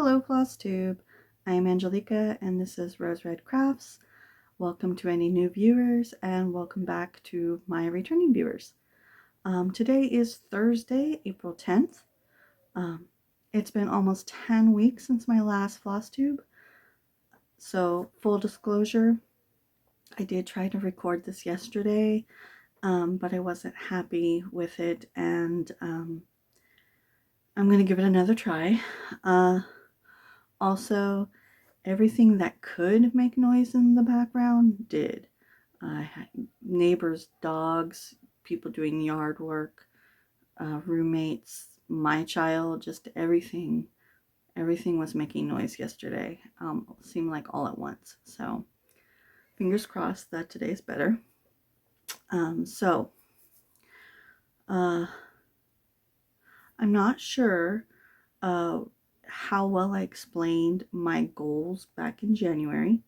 Hello Flosstube, I'm Angelica and this is Rose Red Crafts. Welcome to any new viewers and welcome back to my returning viewers. Today is Thursday, April 10th. It's been almost 10 weeks since my last Flosstube. So full disclosure, I did try to record this yesterday, but I wasn't happy with it and I'm going to give it another try. Also, everything that could make noise in the background did. Neighbors, dogs, people doing yard work, roommates, my child, just everything. Everything was making noise yesterday. Seemed like all at once. So fingers crossed that today's better. I'm not sure how well I explained my goals back in January.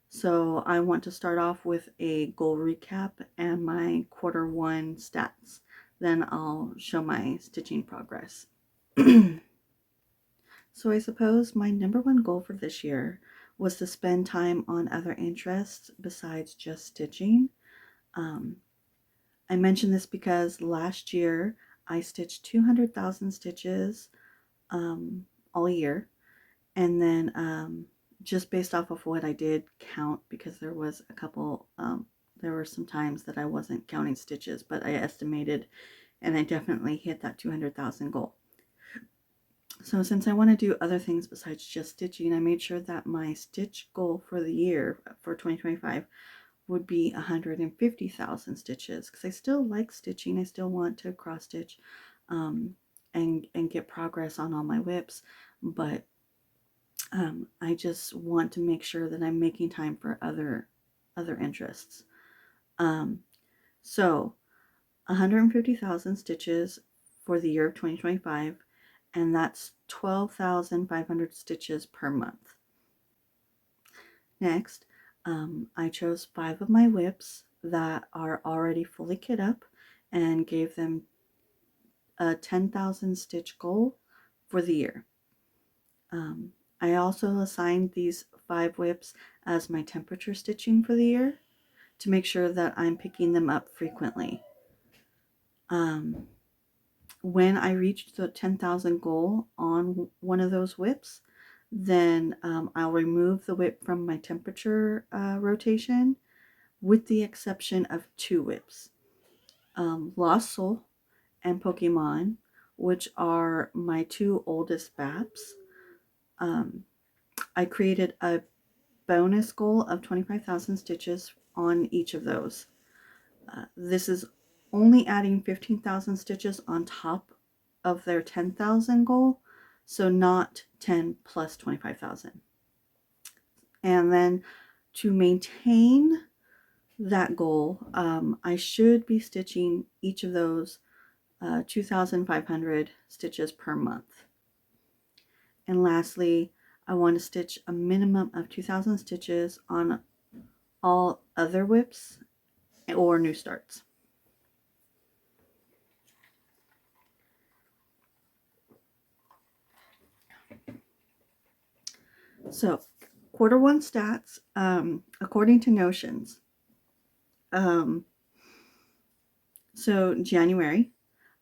So I want to start off with a goal recap and my quarter one stats. Then I'll show my stitching progress. So I suppose my number one goal for this year was to spend time on other interests besides just stitching. I mention this because last year I stitched 200,000 stitches all year. And then just based off of what I did count, because there was a couple, there were some times that I wasn't counting stitches, but I estimated and I definitely hit that 200,000 goal. So since I want to do other things besides just stitching, I made sure that my stitch goal for the year for 2025 would be 150,000 stitches, because I still like stitching. I still want to cross stitch and get progress on all my whips, but I just want to make sure that I'm making time for other interests. So 150,000 stitches for the year of 2025, and that's 12,500 stitches per month. Next, I chose 5 of my whips that are already fully kit up and gave them a 10,000 stitch goal for the year. I also assigned these 5 whips as my temperature stitching for the year to make sure that I'm picking them up frequently. When I reached the 10,000 goal on one of those whips, then I'll remove the whip from my temperature rotation, with the exception of 2 whips, Lost Soul and Pokemon, which are my 2 oldest BAPs. I created a bonus goal of 25,000 stitches on each of those. This is only adding 15,000 stitches on top of their 10,000 goal, so not 10 plus 25,000. And then to maintain that goal, I should be stitching each of those 2,500 stitches per month. And lastly, I want to stitch a minimum of 2,000 stitches on all other whips or new starts. So quarter one stats, according to Notions. So January,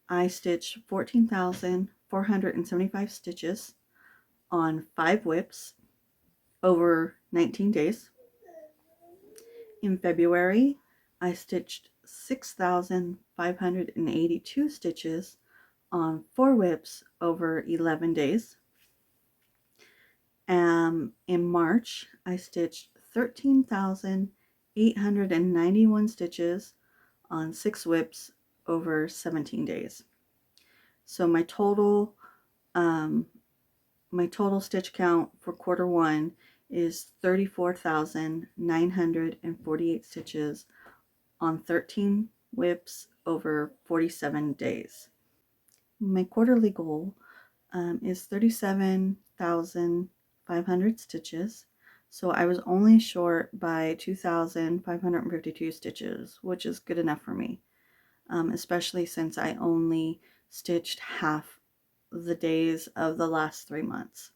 I stitched 14,475 stitches on 5 whips over 19 days. In February, I stitched 6,582 stitches on 4 whips over 11 days. In March, I stitched 13,891 stitches on 6 whips over 17 days. So my total stitch count for quarter one is 34,948 stitches on 13 whips over 47 days. My quarterly goal is 37,500 stitches, so I was only short by 2,552 stitches, which is good enough for me, especially since I only stitched half the days of the last 3 months.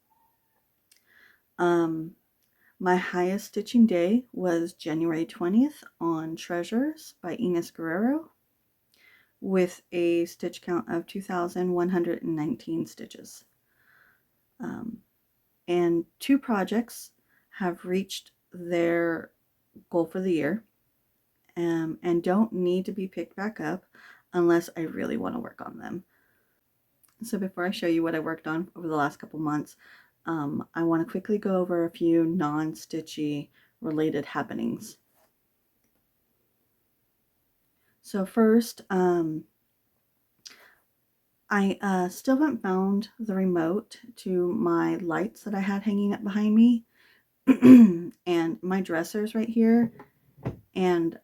My highest stitching day was January 20th on Treasures by Ines Guerrero with a stitch count of 2,119 stitches. And 2 projects have reached their goal for the year, and don't need to be picked back up unless I really want to work on them. So before I show you what I worked on over the last couple months, I want to quickly go over a few non-stitchy related happenings. So first, I still haven't found the remote to my lights that I had hanging up behind me. And my dresser's right here, and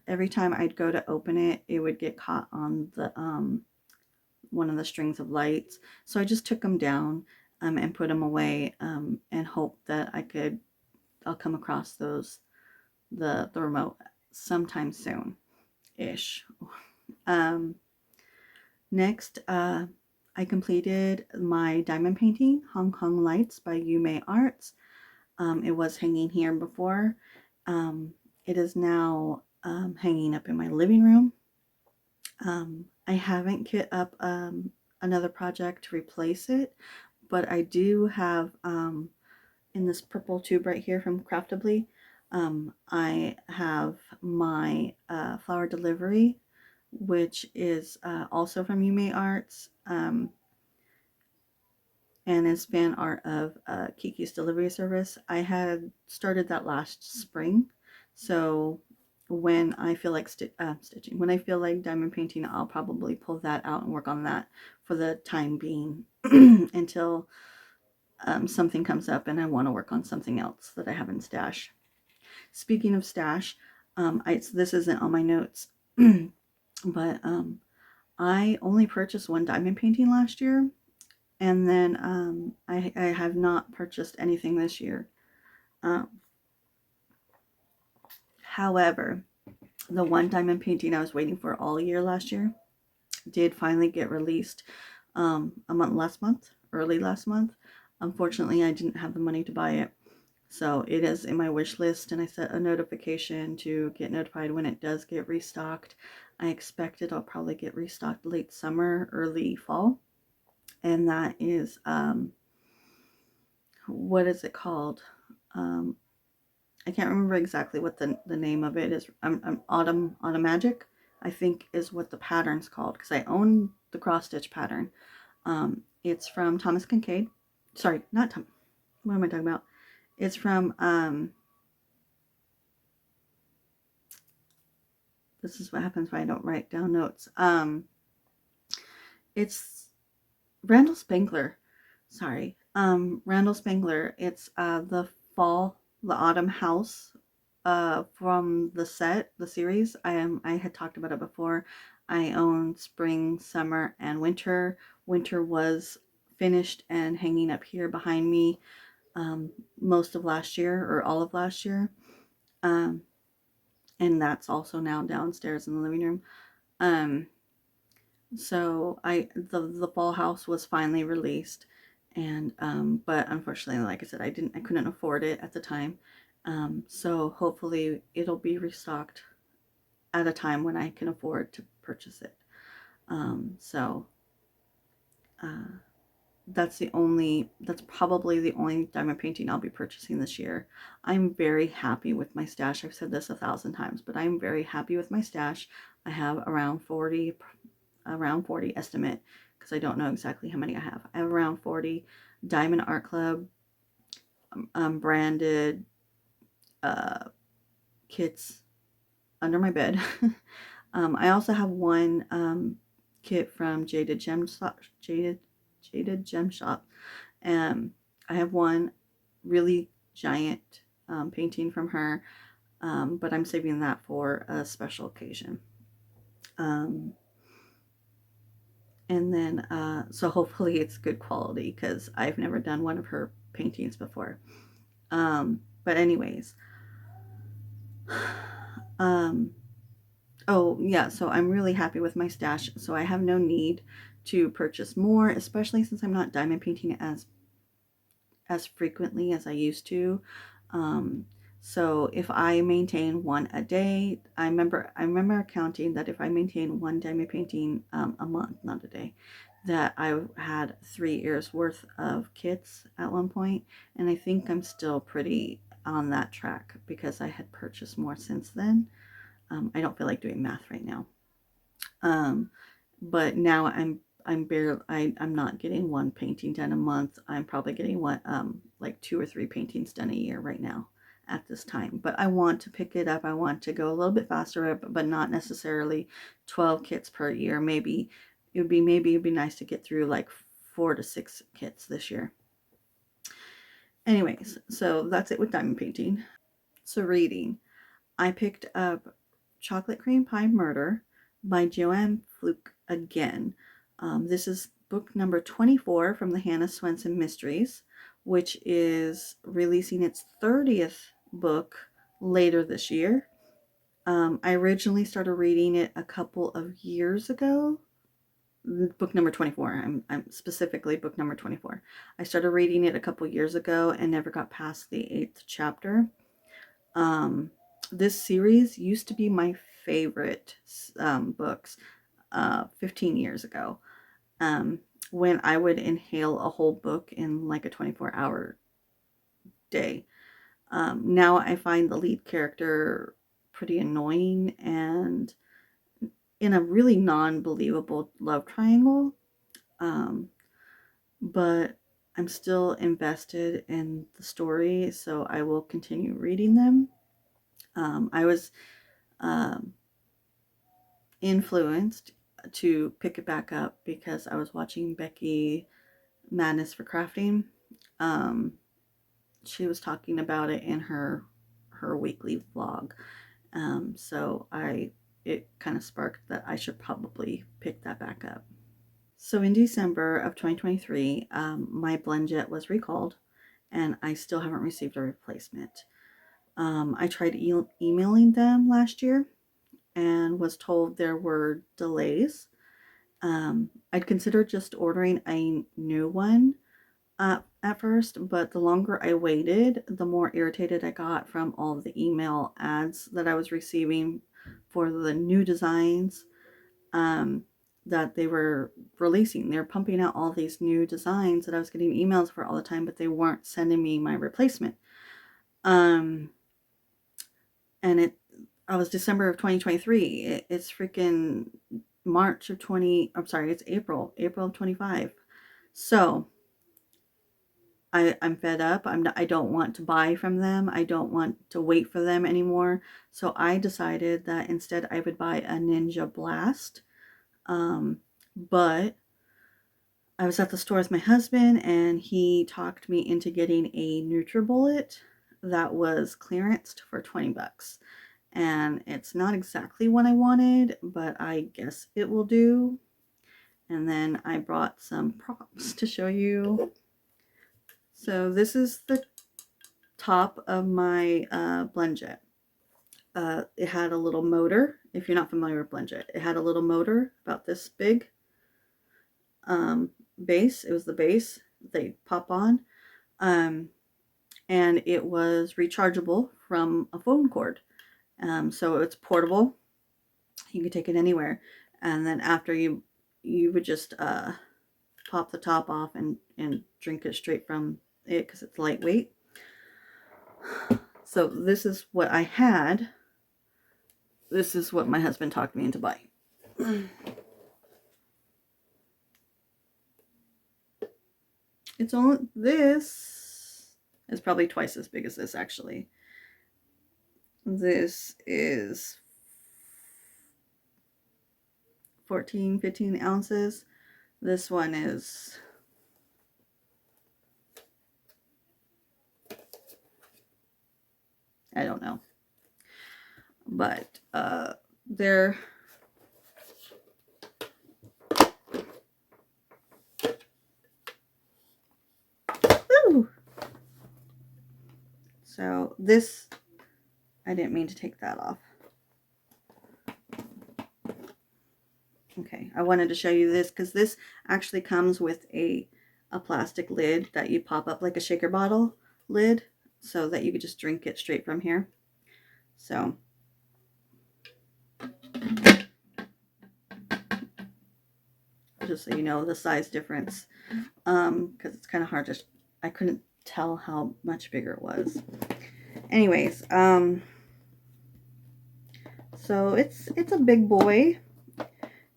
every time I'd go to open it, it would get caught on the one of the strings of lights. So I just took them down and put them away, and hope that I'll come across the remote sometime soon ish. Next, I completed my diamond painting, Hong Kong Lights by Yume Arts. It was hanging here before. It is now hanging up in my living room. I haven't kit up another project to replace it, but I do have in this purple tube right here from Craftably, I have my flower delivery, which is also from Yume Arts, and is fan art of Kiki's delivery service. I had started that last spring, so when I feel like stitching, when I feel like diamond painting, I'll probably pull that out and work on that for the time being until something comes up and I want to work on something else that I have in stash. Speaking of stash, this isn't on my notes, but I only purchased one diamond painting last year, and then I have not purchased anything this year. However, the one diamond painting I was waiting for all year last year did finally get released early last month. Unfortunately, I didn't have the money to buy it. So it is in my wish list, and I set a notification to get notified when it does get restocked. I expect it'll probably get restocked late summer, early fall. And that is, what is it called? I can't remember exactly what the name of it is. Autumn Magic, I think, is what the pattern's called, because I own the cross stitch pattern. It's from Thomas Kincaid. Sorry, not Tom. What am I talking about? It's from this is what happens when I don't write down notes. It's Randall Spangler. Sorry. Randall Spangler. It's the autumn house from the series. I had talked about it before. I own spring, summer, and winter. Winter was finished and hanging up here behind me most of last year, or all of last year. And that's also now downstairs in the living room. So the fall house was finally released, and but unfortunately, like I said, I couldn't afford it at the time. So hopefully it'll be restocked at a time when I can afford to purchase it. So that's probably the only diamond painting I'll be purchasing this year. I'm very happy with my stash. I've said this 1,000 times, but I'm very happy with my stash. I have around 40 estimate, because I don't know exactly how many I have. I have around 40 Diamond Art Club branded kits under my bed. I also have one kit from Jaded Gem Shop. I have one really giant painting from her, but I'm saving that for a special occasion. And then, so hopefully it's good quality, because I've never done one of her paintings before. But anyways, oh yeah, so I'm really happy with my stash. So I have no need to purchase more, especially since I'm not diamond painting as frequently as I used to. Um, so if I maintain one a day, I remember counting that if I maintain one diamond painting a month, not a day, that I had 3 years worth of kits at one point, and I think I'm still pretty on that track because I had purchased more since then. I don't feel like doing math right now. Um, but now I'm not getting one painting done a month. I'm probably getting one like 2 or 3 paintings done a year right now at this time. But I want to pick it up. I want to go a little bit faster, but not necessarily 12 kits per year. Maybe it'd be nice to get through like 4 to 6 kits this year. Anyways, so that's it with diamond painting. So reading. I picked up Chocolate Cream Pie Murder by Joanne Fluke again. This is book number 24 from the Hannah Swenson Mysteries, which is releasing its 30th book later this year. I originally started reading it a couple of years ago. Book number 24. I'm specifically book number 24. I started reading it a couple years ago and never got past the 8th chapter. This series used to be my favorite books 15 years ago, when I would inhale a whole book in like a 24-hour day. Now I find the lead character pretty annoying and in a really non-believable love triangle, but I'm still invested in the story, so I will continue reading them. I was influenced to pick it back up because I was watching Becky Madness for Crafting. She was talking about it in her weekly vlog. So it kind of sparked that I should probably pick that back up. So in December of 2023, my BlendJet was recalled, and I still haven't received a replacement. I tried emailing them last year and was told there were delays. I'd considered just ordering a new one at first, but the longer I waited, the more irritated I got from all of the email ads that I was receiving for the new designs that they were releasing. They were pumping out all these new designs that I was getting emails for all the time, but they weren't sending me my replacement. And I was December of 2023. It's freaking March of 20, I'm sorry, it's April of 25. So I'm fed up. I don't want to buy from them. I don't want to wait for them anymore. So I decided that instead I would buy a Ninja Blast. But I was at the store with my husband and he talked me into getting a NutriBullet that was clearanced for 20 bucks. And it's not exactly what I wanted, but I guess it will do. And then I brought some props to show you. So this is the top of my BlendJet. It had a little motor. If you're not familiar with BlendJet, it had a little motor about this big. Base. It was the base they pop on. And it was rechargeable from a phone cord. So it's portable. You can take it anywhere. And then after you would just pop the top off and drink it straight from it because it's lightweight. So this is what I had. This is what my husband talked me into buying. It's only, this is probably twice as big as this actually. This is 14, 15 ounces. This one is I don't know. But they're ooh. So this, I didn't mean to take that off. Okay, I wanted to show you this because this actually comes with a a plastic lid that you pop up like a shaker bottle lid so that you could just drink it straight from here. So just so you know the size difference, because it's kind of hard to, I couldn't tell how much bigger it was. Anyways, so it's a big boy.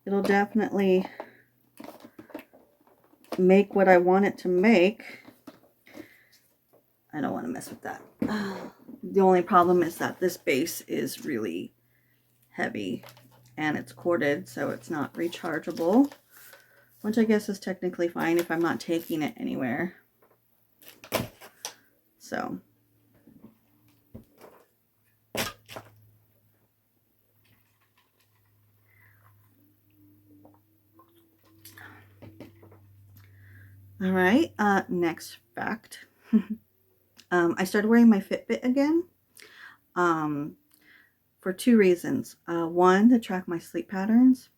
It'll definitely make what I want it to make. I don't want to mess with that. The only problem is that this base is really heavy and it's corded, so it's not rechargeable, which I guess is technically fine if I'm not taking it anywhere. So all right, next fact. I started wearing my Fitbit again for two reasons. One, to track my sleep patterns,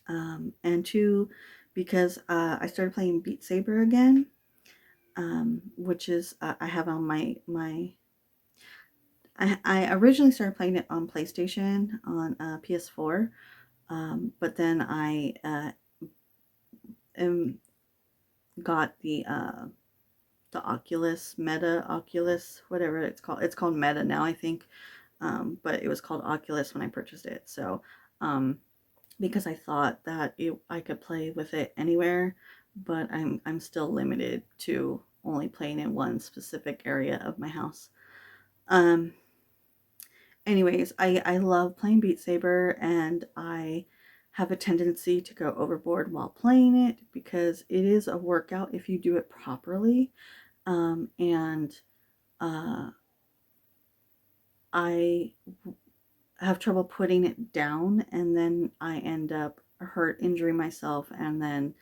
and two, because I started playing Beat Saber again, which is I have on I originally started playing it on PlayStation, on PS4, but then I got the Oculus, Meta Oculus, whatever it's called. It's called Meta now, I think, but it was called Oculus when I purchased it. So because I thought that I could play with it anywhere, but I'm still limited to only playing in one specific area of my house. Anyways, I love playing Beat Saber, and I have a tendency to go overboard while playing it because it is a workout if you do it properly. And I have trouble putting it down, and then I end up injuring myself, and then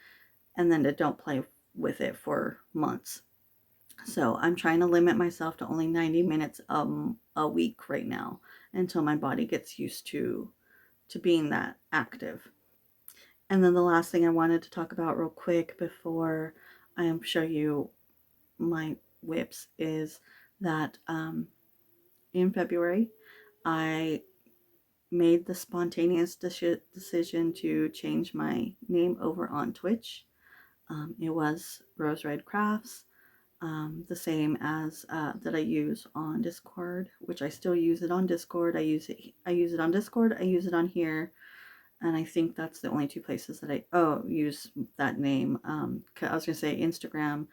I don't play with it for months. So I'm trying to limit myself to only 90 minutes a week right now until my body gets used to being that active. And then the last thing I wanted to talk about real quick before I show you my whips is that in February I made the spontaneous decision to change my name over on Twitch. It was Rose Red Crafts. The same as that I use on Discord, which I still use it on Discord. I use it on Discord. I use it on here, and I think that's the only two places that I use that name. I was gonna say Instagram.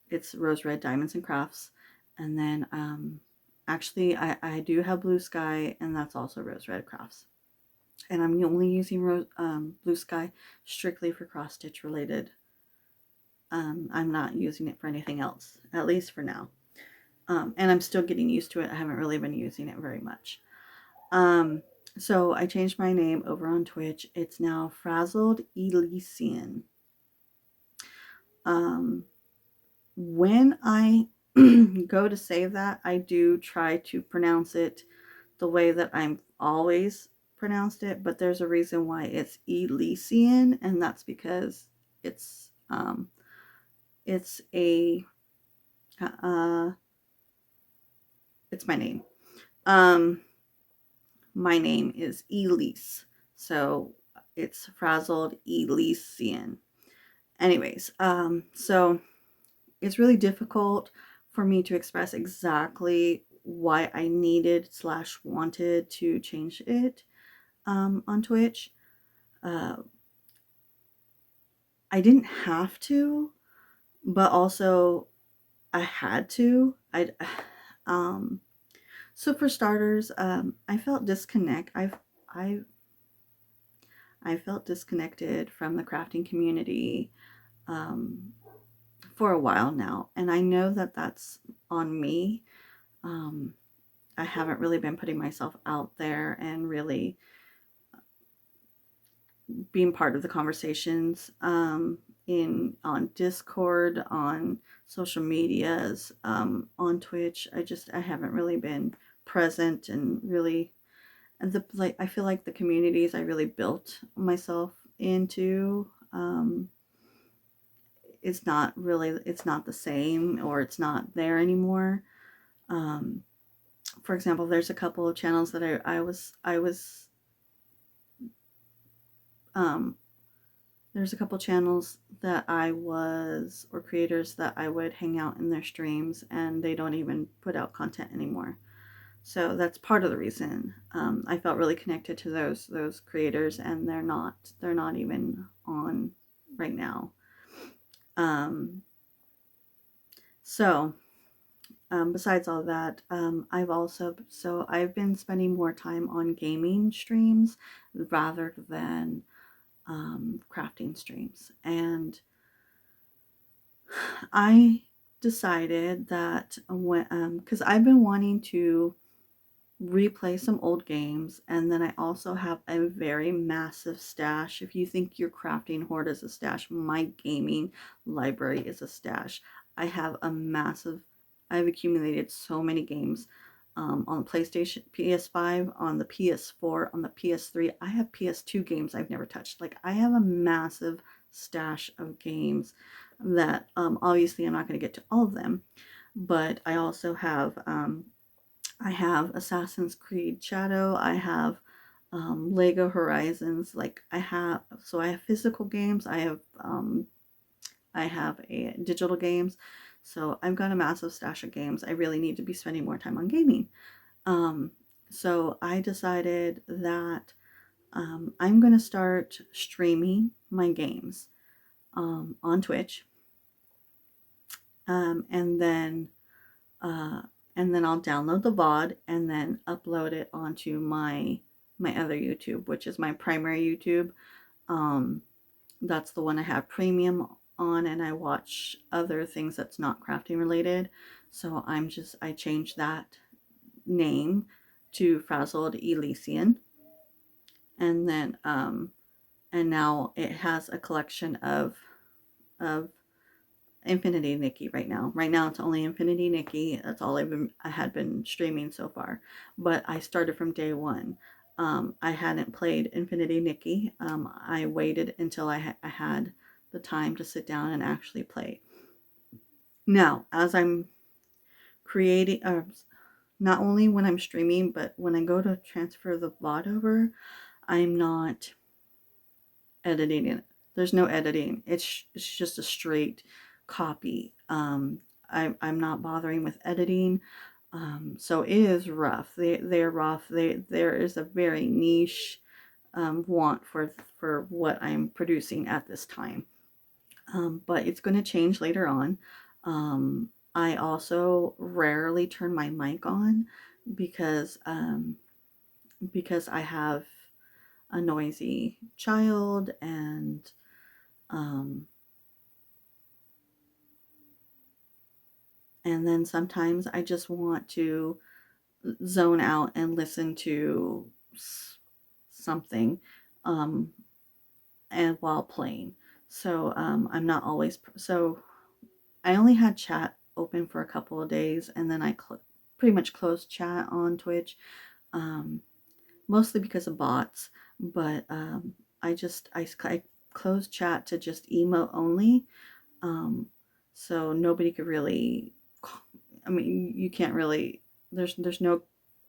It's Rose Red Diamonds and Crafts, and then actually I do have Blue Sky, and that's also Rose Red Crafts. And I'm only using Blue Sky strictly for cross stitch related. I'm not using it for anything else, at least for now. And I'm still getting used to it. I haven't really been using it very much. So I changed my name over on Twitch. It's now Frazzled Elysian. When I go to save that, I do try to pronounce it the way that I'm always pronounced it, but there's a reason why it's Elysian, and that's because it's it's my name. My name is Elise, so it's Frazzled Elysian. Anyways, so it's really difficult for me to express exactly why I needed / wanted to change it on Twitch. I didn't have to, but also I had to. So for starters, I felt I felt disconnected from the crafting community for a while now, and I know that that's on me. I haven't really been putting myself out there and really being part of the conversations on Discord, on social medias, on Twitch. I haven't really been present and really, and I feel like the communities I really built myself into it's not really, it's not the same, or it's not there anymore. Um, for example, there's a couple of channels that um, there's a couple channels that I was, or creators that I would hang out in their streams, and they don't even put out content anymore. So that's part of the reason I felt really connected to those creators, and they're not even on right now. Um, so besides all that, I've been spending more time on gaming streams rather than crafting streams, and I decided that when because I've been wanting to replay some old games, and then I also have a very massive stash. If you think your crafting hoard is a stash, my gaming library is a stash. I have a massive, I've accumulated so many games on the PlayStation, PS5, on the PS4, on the PS3. I have PS2 games I've never touched. Like, I have a massive stash of games that obviously I'm not going to get to all of them, but I also have I have Assassin's Creed Shadow. I have Lego Horizons. Like, I have physical games. I have a digital games. So I've got a massive stash of games. I really need to be spending more time on gaming. Um, so I decided that I'm going to start streaming my games on Twitch, um, and then uh, and then I'll download the VOD and then upload it onto my other YouTube, which is my primary YouTube. Um, that's the one I have premium on, and I watch other things that's not crafting related. So I changed that name to Frazzled Elysian, and then and now it has a collection of Infinity Nikki right now. Right now it's only Infinity Nikki. That's all I had been streaming so far. But I started from day one. I hadn't played Infinity Nikki. I waited until I had the time to sit down and actually play. Now, as I'm creating, not only when I'm streaming, but when I go to transfer the VOD over, I'm not editing it. There's no editing. It's just a straight copy. I'm not bothering with editing. So it is rough. They're rough. There is a very niche want for what I'm producing at this time. But it's going to change later on. Um, I also rarely turn my mic on because I have a noisy child, um, and then sometimes I just want to zone out and listen to something um, and while playing. So I'm not always so I only had chat open for a couple of days, and then I pretty much closed chat on Twitch, um, mostly because of bots. But I closed chat to just emote only, um, so nobody could really. I mean, you can't really. There's no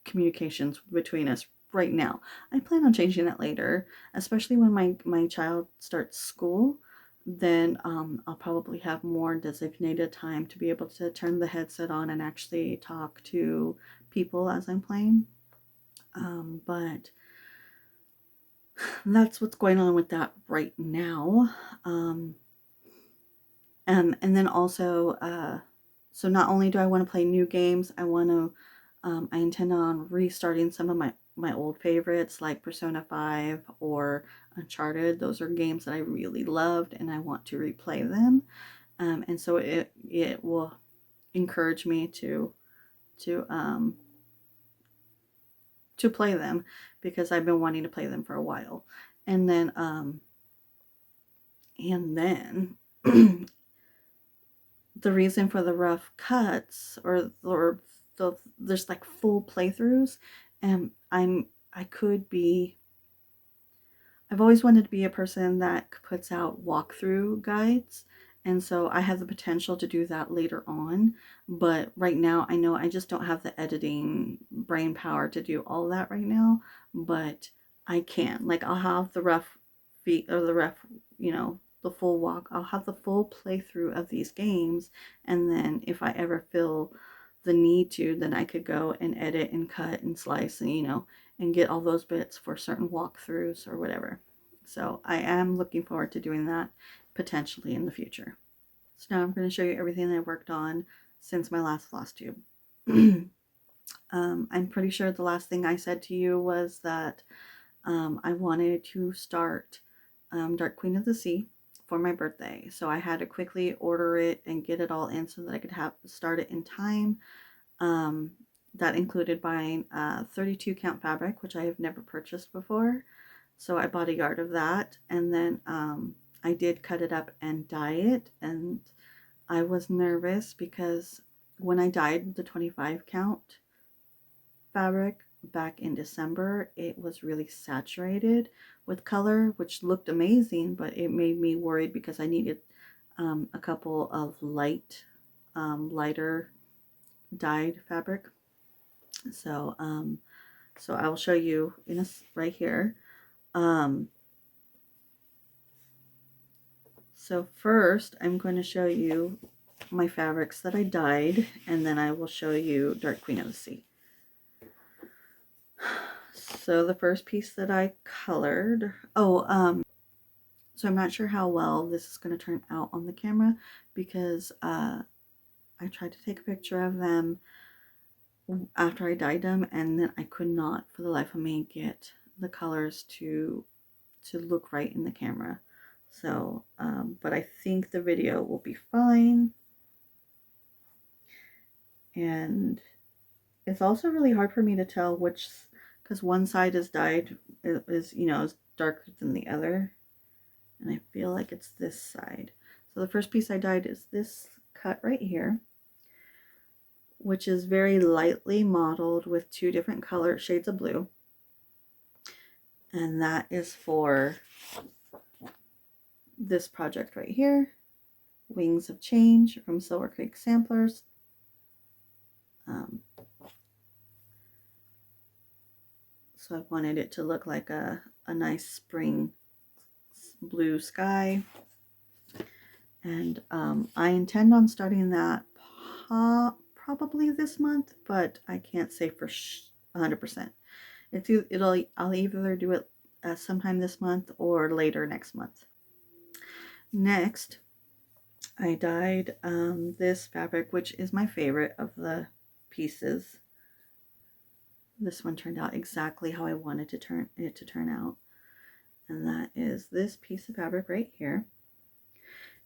communications between us right now. I plan on changing that later, especially when my child starts school. Then I'll probably have more designated time to be able to turn the headset on and actually talk to people as I'm playing. But that's what's going on with that right now. Um, and then also, so not only do I want to play new games, I intend on restarting some of my old favorites like Persona 5 or Uncharted. Those are games that I really loved, and I want to replay them. And so it will encourage me to um, to play them, because I've been wanting to play them for a while. And then and then the reason for the rough cuts, or there's like full playthroughs, and I could be I've always wanted to be a person that puts out walkthrough guides, And so I have the potential to do that later on. But right now, I know I just don't have the editing brain power to do all that right now. But I can. Like, I'll have the rough feet or the rough, the full walk. I'll have the full playthrough of these games. And then if I ever feel the need to, then I could go and edit and cut and slice and, and get all those bits for certain walkthroughs or whatever. So I am looking forward to doing that potentially in the future. So now I'm going to show you everything I worked on since my last Flosstube. I'm pretty sure the last thing I said to you was that I wanted to start Dark Queen of the Sea for my birthday. So I had to quickly order it and get it all in so that I could start it in time. That included buying 32 count fabric, which I have never purchased before. So I bought a yard of that, and then I did cut it up and dye it. And I was nervous because when I dyed the 25 count fabric back in December, it was really saturated with color, which looked amazing, but it made me worried because I needed a couple of lighter dyed fabric. So so I will show you right here. So first I'm going to show you my fabrics that I dyed, and then I will show you Dark Queen of the Sea. So the first piece that I colored, so I'm not sure how well this is going to turn out on the camera because I tried to take a picture of them after I dyed them, and then I could not for the life of me get the colors to look right in the camera. So but I think the video will be fine. And it's also really hard for me to tell which, because one side is dyed is darker than the other, and I feel like it's this side. So the first piece I dyed is this cut right here, which is very lightly mottled with two different color shades of blue, and that is for this project right here, Wings of Change from Silver Creek Samplers. So I wanted it to look like a nice spring blue sky. And I intend on starting that probably this month, but I can't say for 100%. I'll either do it sometime this month or later next month. Next, I dyed this fabric, which is my favorite of the pieces. This one turned out exactly how I wanted it to turn out. And that is this piece of fabric right here.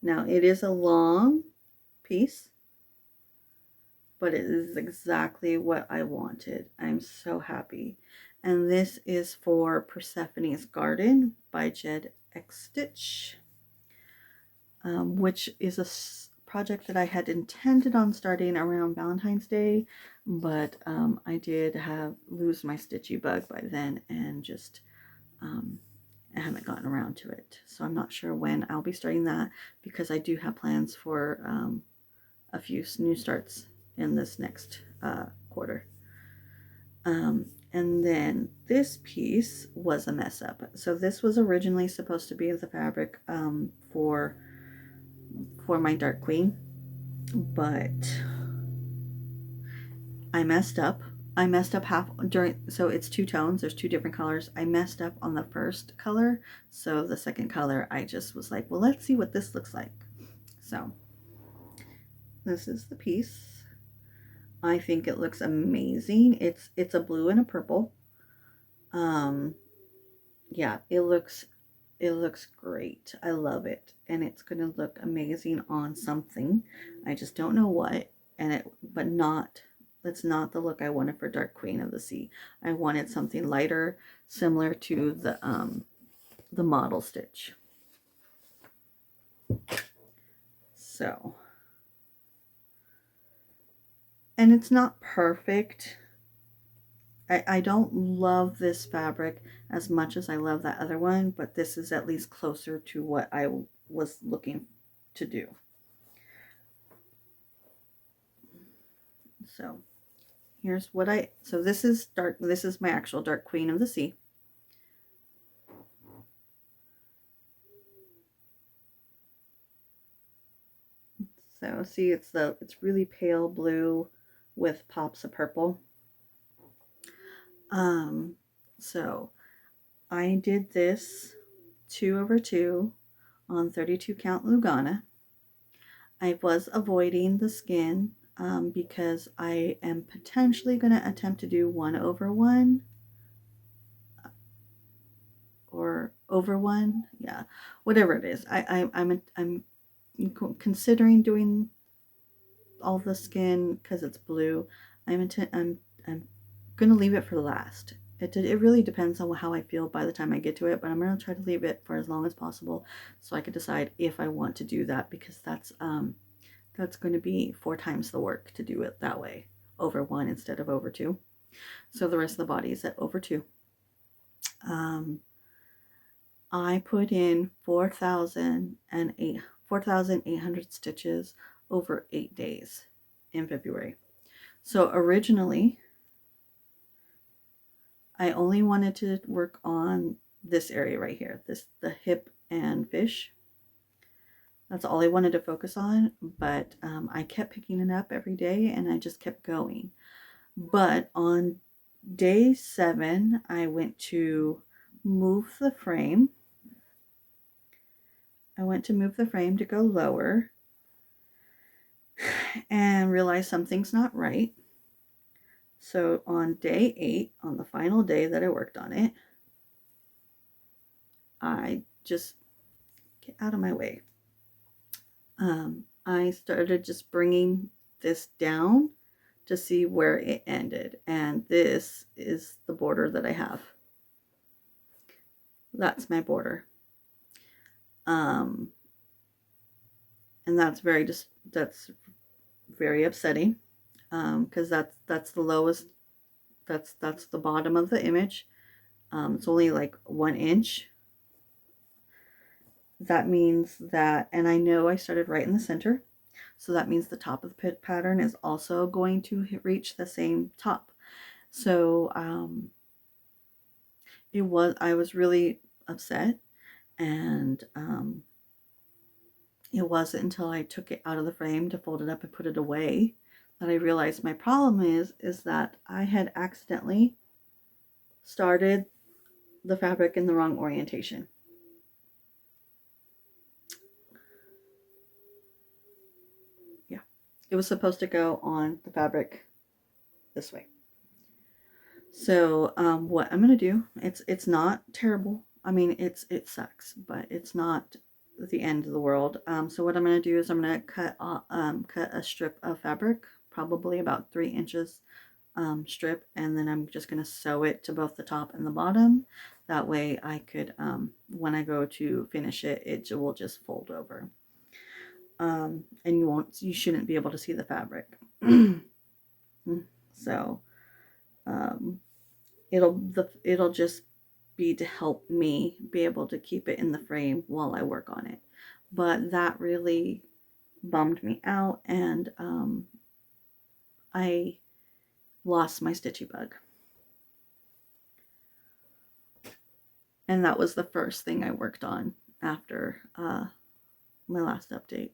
Now it is a long piece, but it is exactly what I wanted. I'm so happy. And this is for Persephone's Garden by Jed X Stitch, which is a project that I had intended on starting around Valentine's Day, but I did lose my stitchy bug by then, and just I haven't gotten around to it. So I'm not sure when I'll be starting that, because I do have plans for a few new starts in this next quarter. And then this piece was a mess up. So this was originally supposed to be the fabric for my Dark Queen, but I messed up. I messed up so it's two tones, there's two different colors. I messed up on the first color, so the second color I just was like, well, let's see what this looks like. So this is the piece. I think it looks amazing. It's a blue and a purple. Yeah, it looks great. I love it, and it's gonna look amazing on something. I just don't know what, that's not the look I wanted for Dark Queen of the Sea. I wanted something lighter, similar to the model stitch. So, and it's not perfect. I don't love this fabric as much as I love that other one, but this is at least closer to what I was looking to do. So here's what so this is dark, this is my actual Dark Queen of the Sea. So see, it's really pale blue with pops of purple. So I did this 2/2 on 32 count Lugana. I was avoiding the skin because I am potentially going to attempt to do 1/1 or over 1. Yeah, whatever it is. I'm considering doing all the skin because it's blue. I'm gonna leave it for last. It really depends on how I feel by the time I get to it, but I'm gonna try to leave it for as long as possible so I can decide if I want to do that, because that's going to be 4 times the work to do it that way, over 1 instead of over 2. So the rest of the body is at over 2. I put in 4,800 stitches over 8 days in February. So originally, I only wanted to work on this area right here, the hip and fish. That's all I wanted to focus on, but I kept picking it up every day and I just kept going. But on day 7, I went to move the frame. I went to move the frame to go lower and realized something's not right. So on day 8, on the final day that I worked on it, I just, get out of my way. I started just bringing this down to see where it ended. And this is the border that I have. That's my border. And that's very upsetting, because that's the lowest, that's the bottom of the image. It's only like 1 inch. That means that, and I know I started right in the center, so that means the top of the pit pattern is also going to reach the same top. So I was really upset, and it wasn't until I took it out of the frame to fold it up and put it away that I realized my problem is that I had accidentally started the fabric in the wrong orientation. Yeah, it was supposed to go on the fabric this way. So what I'm gonna do, it's not terrible. I mean, it sucks, but it's not the end of the world. So what I'm gonna do is I'm gonna cut a strip of fabric, probably about 3 inches strip, and then I'm just gonna sew it to both the top and the bottom. That way I could, when I go to finish it, it will just fold over. And you shouldn't be able to see the fabric. So it'll just be to help me be able to keep it in the frame while I work on it. But that really bummed me out, and I lost my stitchy bug. And that was the first thing I worked on after my last update.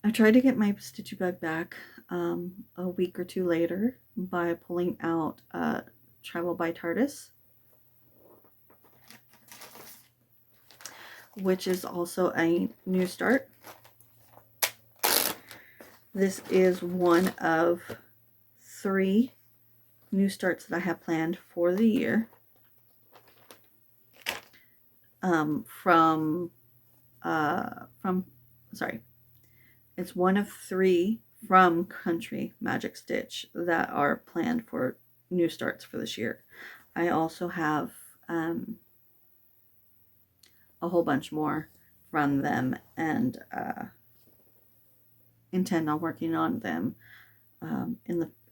I tried to get my stitchy bug back a week or 2 later by pulling out Travel by TARDIS, which is also a new start. This is one of 3 new starts that I have planned for the year. It's one of 3 from Country Magic Stitch that are planned for new starts for this year. I also have a whole bunch more from them, and intend on working on them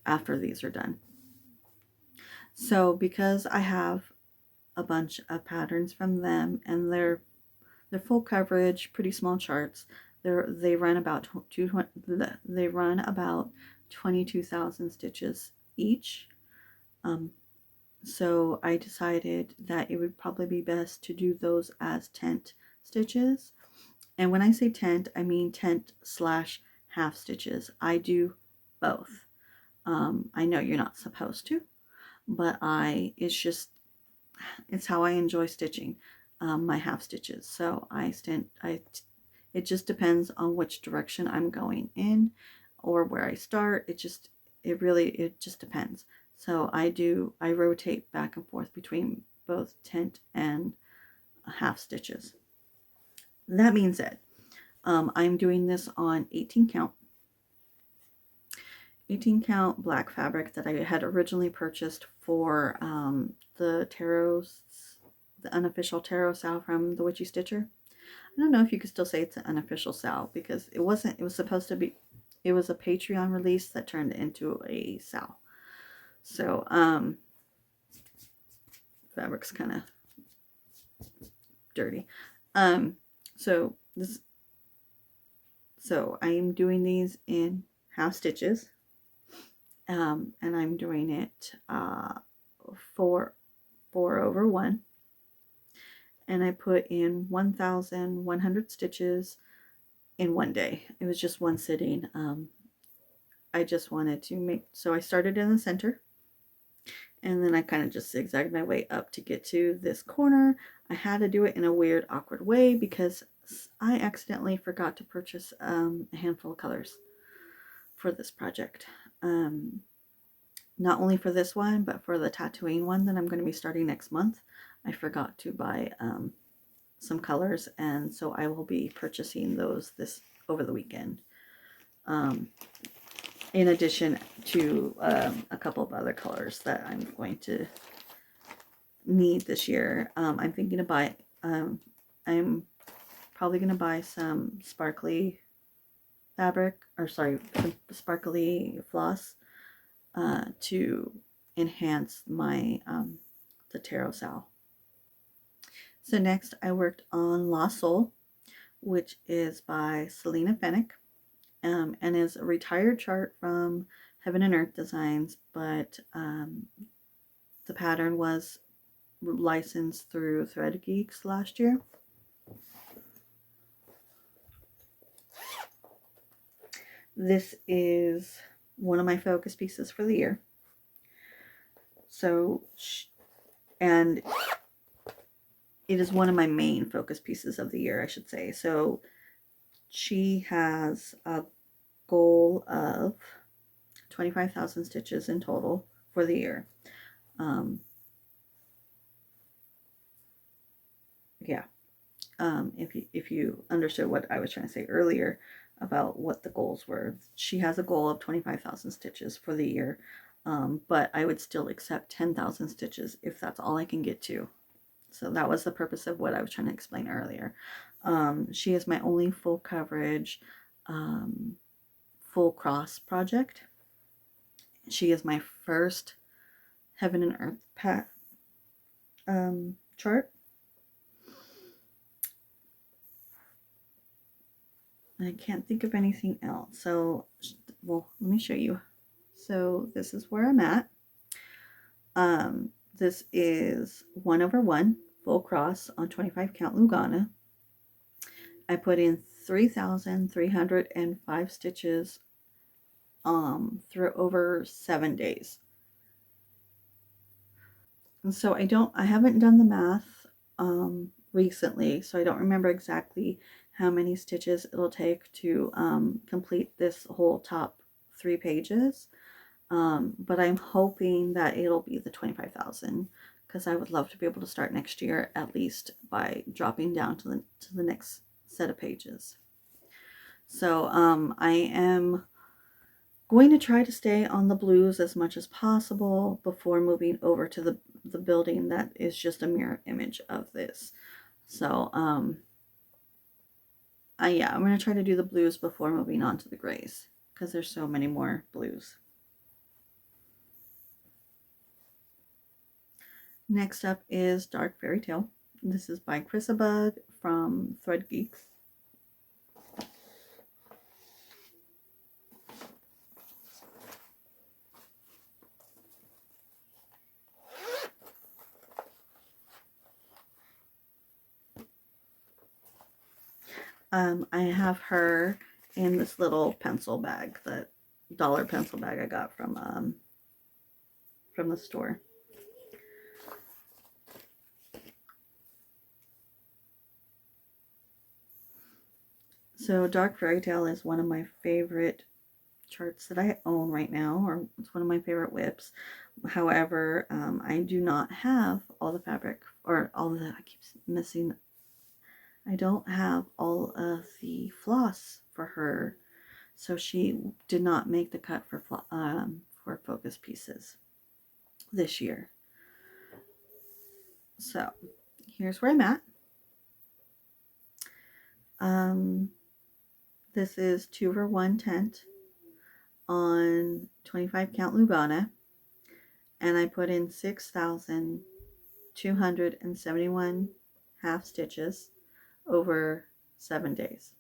after these are done. So because I have a bunch of patterns from them, and they're full coverage, pretty small charts, they run about 22,000 stitches each. So I decided that it would probably be best to do those as tent stitches. And when I say tent, I mean tent slash half stitches. I do both. I know you're not supposed to, but it's how I enjoy stitching my half stitches. So it just depends on which direction I'm going in or where I start. It just depends. So I rotate back and forth between both tent and half stitches. That being said, I'm doing this on 18 count. 18 count black fabric that I had originally purchased for the unofficial tarot sal from the Witchy Stitcher. I don't know if you could still say it's an unofficial sal because it wasn't. It was supposed to be. It was a Patreon release that turned into a sal. So fabric's kind of dirty. So I'm doing these in half stitches. And I'm doing it 4 over 1, and I put in 1,100 stitches in one day. It was just one sitting. I just wanted to so I started in the center, and then I kind of just zigzagged my way up to get to this corner. I had to do it in a weird, awkward way because I accidentally forgot to purchase a handful of colors for this project. Not only for this one, but for the tattooing one that I'm going to be starting next month. I forgot to buy some colors, and so I will be purchasing those over the weekend. In addition to a couple of other colors that I'm going to need this year. I'm thinking to buy, I'm probably going to buy some sparkly fabric, or sorry, some sparkly floss to enhance my the tarot sal. So next I worked on Lost Soul, which is by Selena Fennick, and is a retired chart from Heaven and Earth Designs, but the pattern was licensed through Thread Geeks last year. This is one of my focus pieces for the year. So, and it is one of my main focus pieces of the year, I should say. So she has a goal of 25,000 stitches in total for the year. If you understood what I was trying to say earlier about what the goals were, she has a goal of 25,000 stitches for the year, but I would still accept 10,000 stitches if that's all I can get to. So that was the purpose of what I was trying to explain earlier. She is my only full coverage, full cross project. She is my first Heaven and Earth chart. I can't think of anything else. So, well, let me show you. So this is where I'm at. This is 1 over 1 full cross on 25 count Lugana. I put in 3,305 stitches through over 7 days. And so I haven't done the math recently, so I don't remember exactly how many stitches it'll take to complete this whole top 3 pages. But I'm hoping that it'll be the 25,000, because I would love to be able to start next year at least by dropping down to the next set of pages. So I am going to try to stay on the blues as much as possible before moving over to the building that is just a mirror image of this. So yeah, I'm going to try to do the blues before moving on to the grays, because there's so many more blues. Next up is Dark Fairy Tale. This is by Chrisabug from Thread Geeks. I have her in this little pencil bag, that dollar pencil bag I got from the store. So Dark Fairy Tale is one of my favorite charts that I own right now, or it's one of my favorite whips. However, I do not have all the fabric, or all the, I keep missing, I don't have all of the floss for her, so she did not make the cut for focus pieces this year. So here's where I'm at. This is 2-for-1 tent on 25 count Lugana, and I put in 6,271 half stitches over 7 days.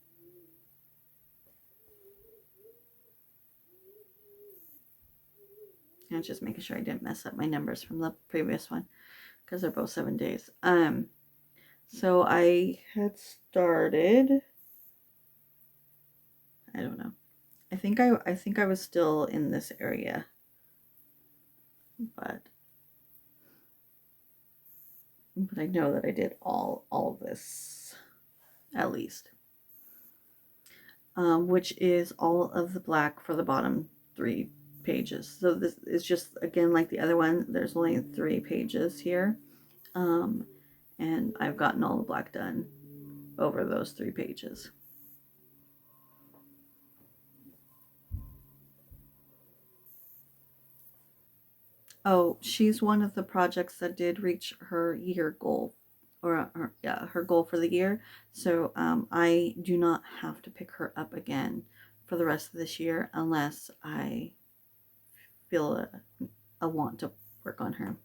And just making sure I didn't mess up my numbers from the previous one, because they're both 7 days. So I had started, I don't know, I think I was still in this area, but I know that I did all of this at least, which is all of the black for the bottom 3 pages. So this is just, again, like the other one, there's only 3 pages here, and I've gotten all the black done over those 3 pages. Oh, she's one of the projects that did reach her year goal, or her goal for the year. So I do not have to pick her up again for the rest of this year unless I feel a want to work on her.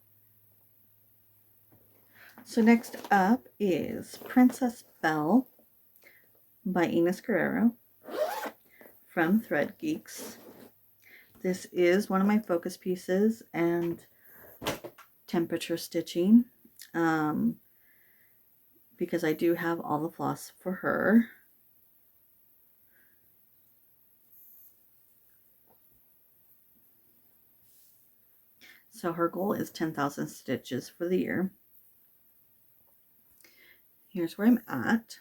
So next up is Princess Belle by Ines Guerrero from Thread Geeks. This is one of my focus pieces and temperature stitching, because I do have all the floss for her. So her goal is 10,000 stitches for the year. Here's where I'm at.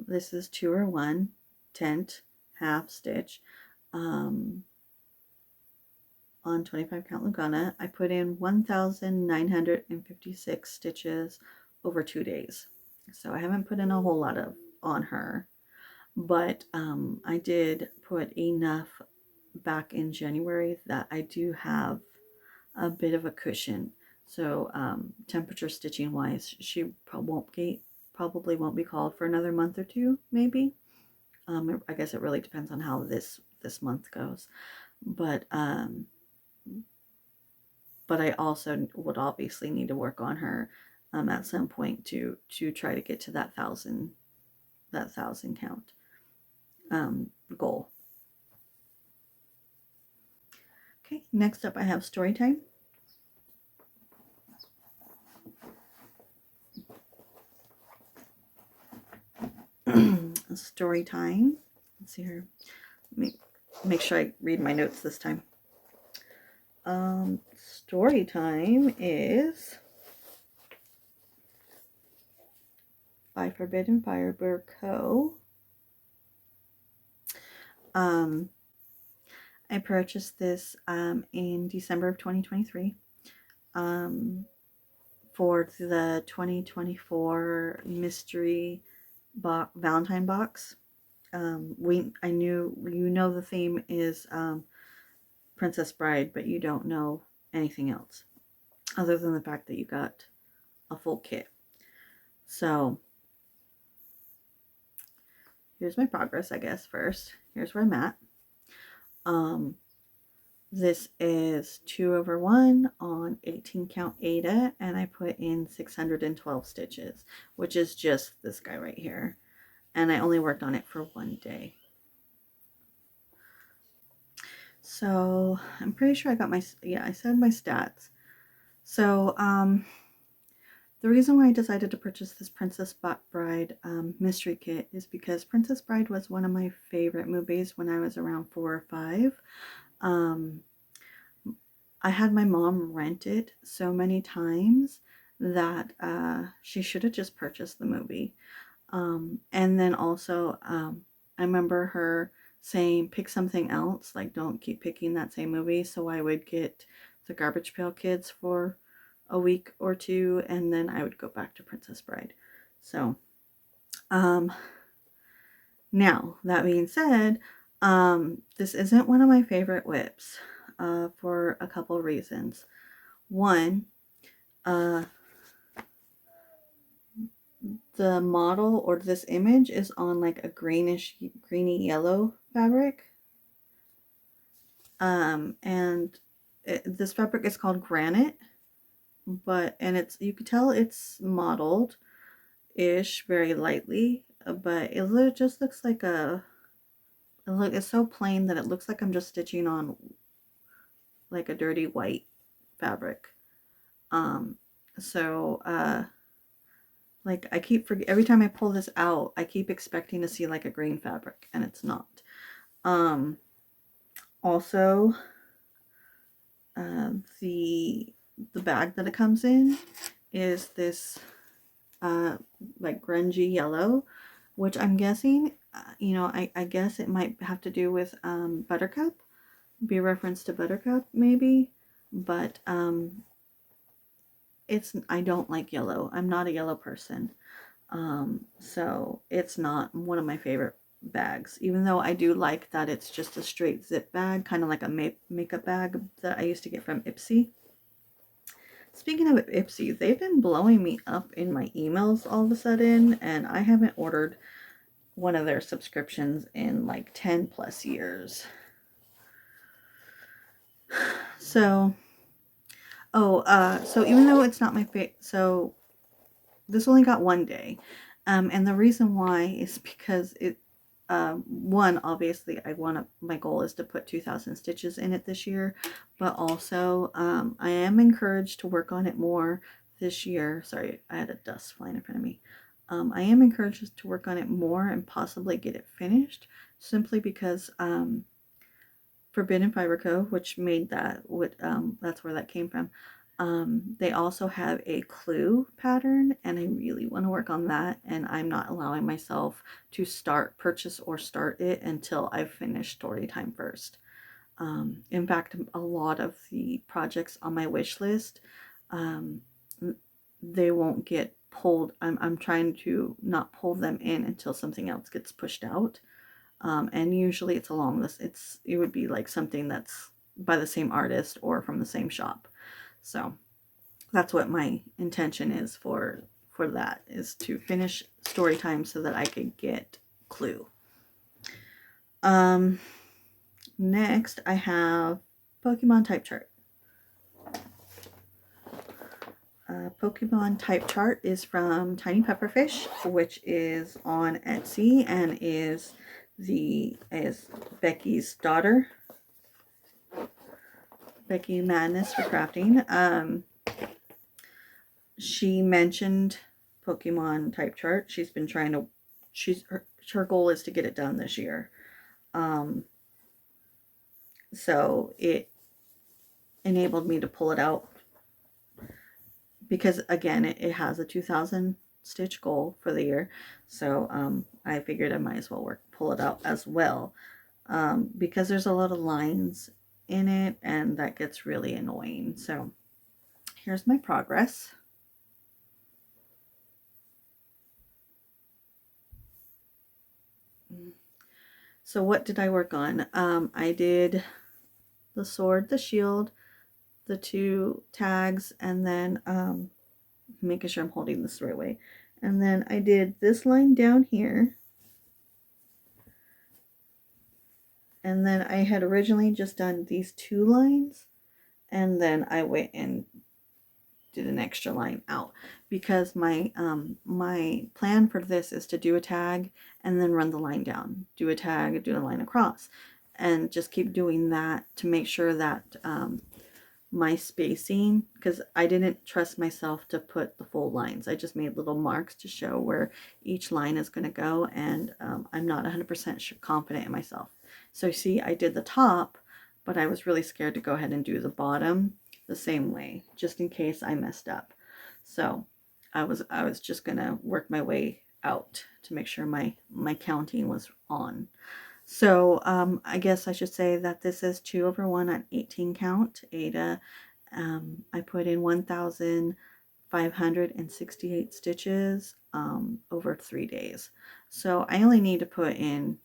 This is 2-or-1 tent half stitch on 25 count Lugana. I put in 1,956 stitches over 2 days. So I haven't put in a whole lot on her, but I did put enough back in January that I do have a bit of a cushion. So temperature stitching wise, she probably won't be called for another month or 2, maybe. I guess it really depends on how this month goes, but I also would obviously need to work on her at some point to try to get to that 1,000 count goal. Okay, next up I have story time. Story time. Let's see here. Make sure I read my notes this time. Story time is by Forbidden Firebird Co. I purchased this in December of 2023 for the 2024 mystery Valentine box. I knew, the theme is Princess Bride, but you don't know anything else other than the fact that you got a full kit. So here's my progress, I guess. First, here's where I'm at. This is 2-over-1 on 18 count Ada, and I put in 612 stitches, which is just this guy right here. And I only worked on it for 1 day. So I'm pretty sure I got I said my stats. So The reason why I decided to purchase this Princess Bride mystery kit is because Princess Bride was one of my favorite movies when I was around 4 or 5. Um, I had my mom rent it so many times that she should have just purchased the movie. And then also, I remember her saying, pick something else, like don't keep picking that same movie. So I would get the Garbage Pail Kids for a week or two, and then I would go back to Princess Bride. So, now that being said, this isn't one of my favorite whips for a couple of reasons. One, uh, the model or this image is on like a greeny yellow fabric. And this fabric is called granite, and you can tell it's modeled ish very lightly, but just looks like it's so plain that it looks like I'm just stitching on like a dirty white fabric. So like I keep every time I pull this out, I keep expecting to see like a green fabric, and it's not. Also, the bag that it comes in is this like grungy yellow, which I'm guessing, I guess it might have to do with Buttercup, be a reference to Buttercup maybe, but I don't like yellow. I'm not a yellow person. So it's not one of my favorite bags, even though I do like that it's just a straight zip bag, kind of like a makeup bag that I used to get from Ipsy. Speaking of Ipsy, they've been blowing me up in my emails all of a sudden, and I haven't ordered one of their subscriptions in like 10 plus years. So, so even though it's not my favorite, so this only got 1 day. And the reason why is because one, obviously my goal is to put 2,000 stitches in it this year, but also, I am encouraged to work on it more this year. Sorry, I had a dust flying in front of me. I am encouraged to work on it more and possibly get it finished, simply because, Forbidden Fiber Co., which made that, that's where that came from. They also have a clue pattern, and I really want to work on that, and I'm not allowing myself to purchase or start it until I've finished story time first. In fact, a lot of the projects on my wish list, they won't get pulled. I'm trying to not pull them in until something else gets pushed out. And usually it's along this, it would be like something that's by the same artist or from the same shop. So that's what my intention is for that, is to finish story time so that I could get Clue. Next I have Pokemon Type Chart. Pokemon Type Chart is from Tiny Pepperfish, which is on Etsy and is Becky's daughter, Becky Madness for Crafting. She mentioned Pokemon Type Chart. She's been trying to, her goal is to get it done this year. So it enabled me to pull it out because, again, it has a 2,000 stitch goal for the year. So I figured I might as well pull it out as well, because there's a lot of lines in it and that gets really annoying. So here's my progress. So what did I work on? I did the sword, the shield, the 2 tags, and then making sure I'm holding this the right way. And then I did this line down here. And then I had originally just done these 2 lines, and then I went and did an extra line out, because my plan for this is to do a tag and then run the line down, do a tag, do a line across, and just keep doing that to make sure that my spacing, because I didn't trust myself to put the full lines. I just made little marks to show where each line is going to go, and I'm not 100% confident in myself. So see, I did the top, but I was really scared to go ahead and do the bottom the same way, just in case I messed up. So I was just gonna work my way out to make sure my counting was on. So I guess I should say that this is 2/1 on 18 count Aida. I put in 1,568 stitches over 3 days. So I only need to put in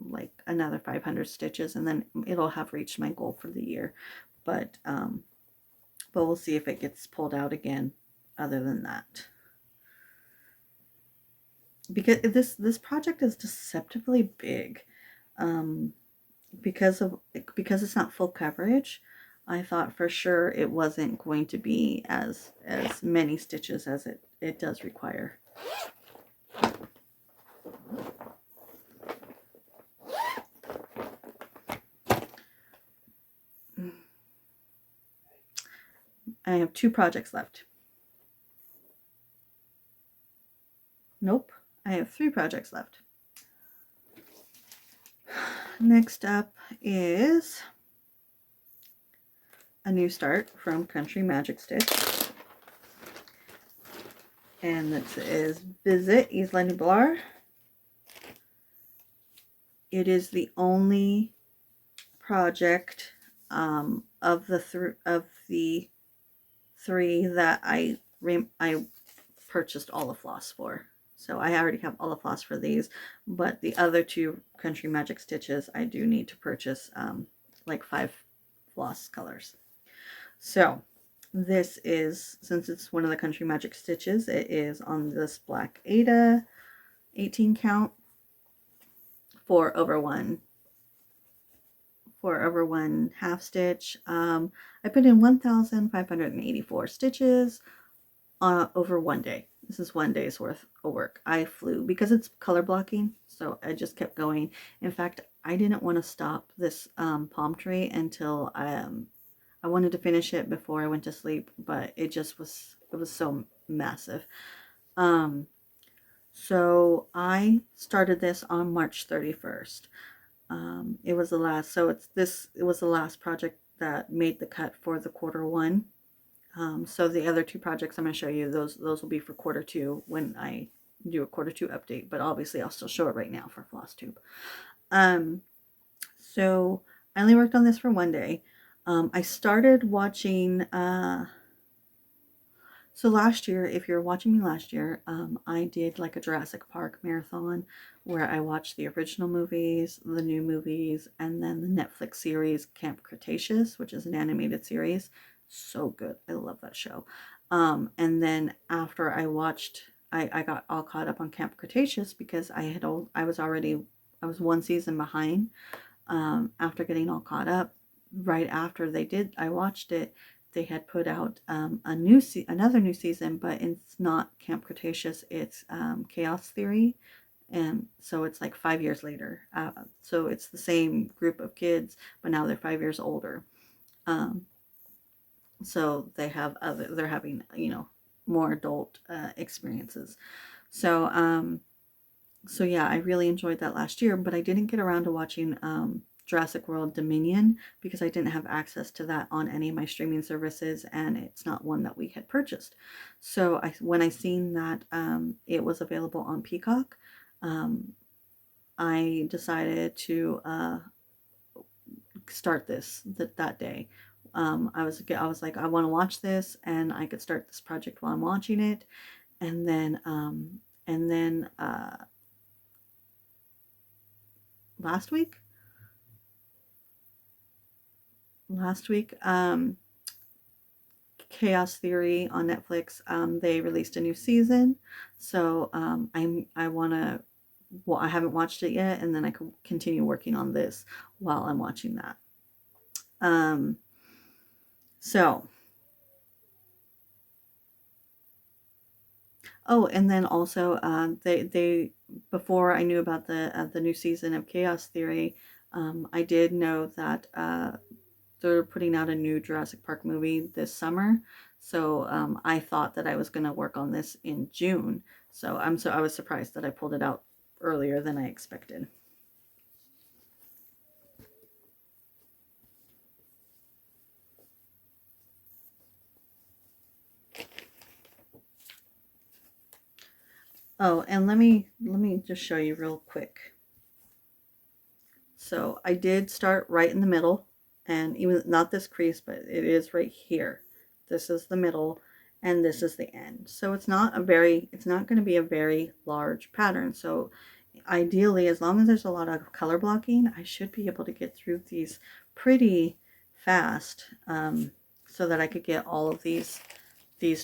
like another 500 stitches, and then it'll have reached my goal for the year. But we'll see if it gets pulled out again other than that. Because this project is deceptively big. Because it's not full coverage, I thought for sure it wasn't going to be as many stitches as it does require. I have 2 projects left. Nope, I have 3 projects left. Next up is a new start from Country Magic Stitch. And this is Visit Isla Nublar. It is the only project of the 3 that I purchased all the floss for. So I already have all the floss for these, but the other 2 Country Magic Stitches I do need to purchase like 5 floss colors. So this is, since it's one of the Country Magic Stitches, it is on this black Aida 18 count, 4/1 half stitch. I put in 1,584 stitches over 1 day. This is 1 day's worth of work. I flew because it's color blocking, so I just kept going. In fact, I didn't want to stop this palm tree until I wanted to finish it before I went to sleep, but it was so massive. So I started this on March 31st. It was the last, so it was the last project that made the cut for the Q1. So the other 2 projects I'm going to show you, those will be for Q2 when I do a Q2 update, but obviously I'll still show it right now for Flosstube. So I only worked on this for 1 day. I started watching, so last year, if you're watching me last year, I did like a Jurassic Park marathon where I watched the original movies, the new movies, and then the Netflix series Camp Cretaceous, which is an animated series. So good. I love that show. And then after I watched, I got all caught up on Camp Cretaceous because I was 1 season behind. After getting all caught up, right after I watched it, they had put out another new season, but it's not Camp Cretaceous, it's Chaos Theory, and so it's like 5 years later. So it's the same group of kids, but now they're 5 years older. So they're having, more adult experiences. So so yeah, I really enjoyed that last year, but I didn't get around to watching Jurassic World Dominion because I didn't have access to that on any of my streaming services, and it's not one that we had purchased. So when I seen that it was available on Peacock, I decided to start this that day. I was like, I want to watch this, and I could start this project while I'm watching it, and then last week, Chaos Theory on Netflix, they released a new season, so I haven't watched it yet, and then I can continue working on this while I'm watching that. So, oh, and then also they before I knew about the new season of Chaos Theory, I did know that they're putting out a new Jurassic Park movie this summer. So I thought that I was going to work on this in June. So I was surprised that I pulled it out earlier than I expected. Oh, and let me just show you real quick. So I did start right in the middle, and even not this crease, but it is right here. This is the middle, and this is the end. So it's not going to be a very large pattern. So ideally, as long as there's a lot of color blocking, I should be able to get through these pretty fast, so that I could get all of these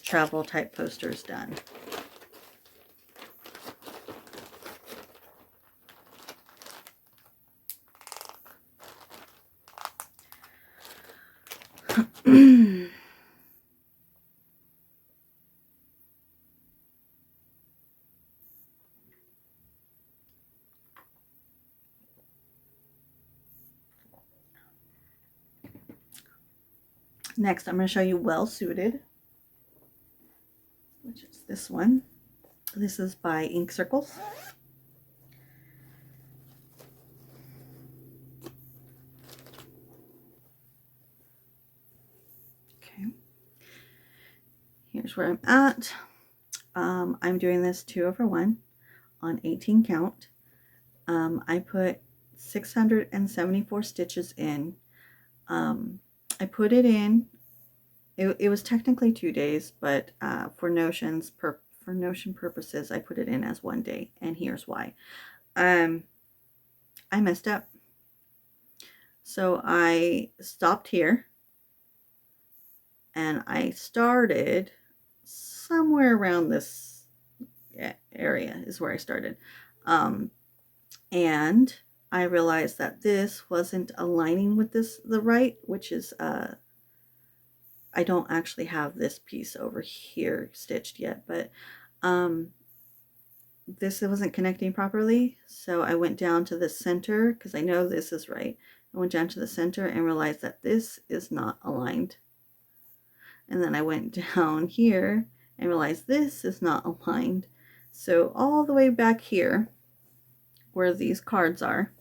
travel type posters done. Next, I'm going to show you Well Suited, which is this one. This is by Ink Circles. Okay. Here's where I'm at. I'm doing this 2/1 on 18 count. I put 674 stitches in. I put it in, it was technically 2 days, but for Notion purposes, I put it in as 1 day, and here's why. I messed up. So I stopped here, and I started somewhere around this area is where I started. And I realized that this wasn't aligning with the right, which is, I don't actually have this piece over here stitched yet, but this wasn't connecting properly. So I went down to the center, because I know this is right. I went down to the center and realized that this is not aligned. And then I went down here and realized this is not aligned. So all the way back here, where these cards are,